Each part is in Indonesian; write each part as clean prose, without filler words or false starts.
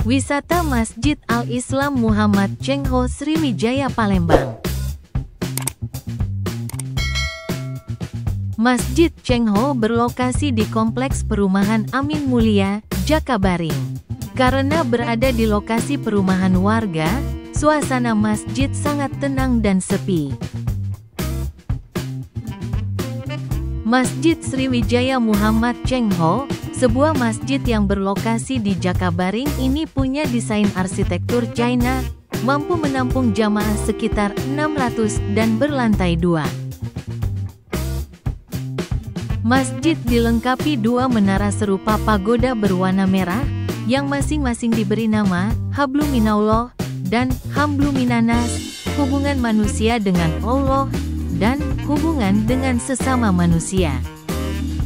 Wisata Masjid Al-Islam Muhammad Cheng Ho Sriwijaya Palembang. Masjid Cheng Ho berlokasi di Kompleks Perumahan Amin Mulia, Jakabaring. Karena berada di lokasi perumahan warga, suasana masjid sangat tenang dan sepi. Masjid Sriwijaya Muhammad Cheng Ho, sebuah masjid yang berlokasi di Jakabaring ini punya desain arsitektur China, mampu menampung jamaah sekitar 600 dan berlantai 2. Masjid dilengkapi 2 menara serupa pagoda berwarna merah, yang masing-masing diberi nama Habluminallah dan Hambluminanas, hubungan manusia dengan Allah, dan hubungan dengan sesama manusia.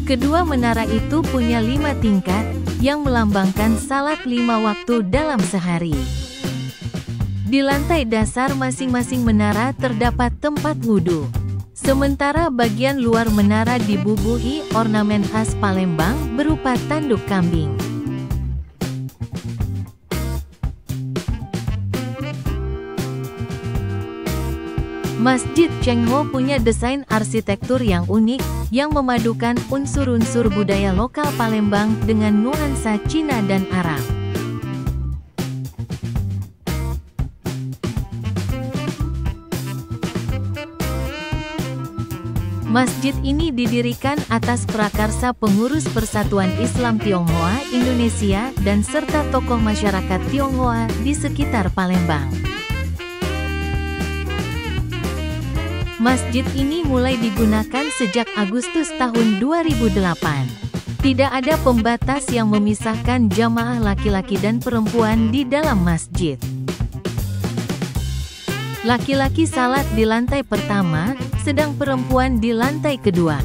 Kedua menara itu punya 5 tingkat, yang melambangkan salat 5 waktu dalam sehari. Di lantai dasar masing-masing menara terdapat tempat wudhu. Sementara bagian luar menara dibubuhi ornamen khas Palembang berupa tanduk kambing. Masjid Cheng Ho punya desain arsitektur yang unik, yang memadukan unsur-unsur budaya lokal Palembang dengan nuansa Cina dan Arab. Masjid ini didirikan atas prakarsa pengurus Persatuan Islam Tionghoa Indonesia dan serta tokoh masyarakat Tionghoa di sekitar Palembang. Masjid ini mulai digunakan sejak Agustus tahun 2008. Tidak ada pembatas yang memisahkan jamaah laki-laki dan perempuan di dalam masjid. Laki-laki salat di lantai pertama, sedang perempuan di lantai kedua.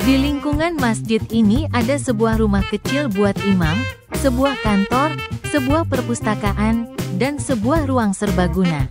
Di lingkungan masjid ini ada sebuah rumah kecil buat imam, sebuah kantor, sebuah perpustakaan, dan sebuah ruang serbaguna.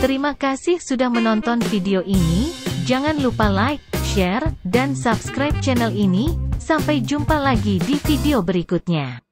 Terima kasih sudah menonton video ini. Jangan lupa like, share, dan subscribe channel ini. Sampai jumpa lagi di video berikutnya.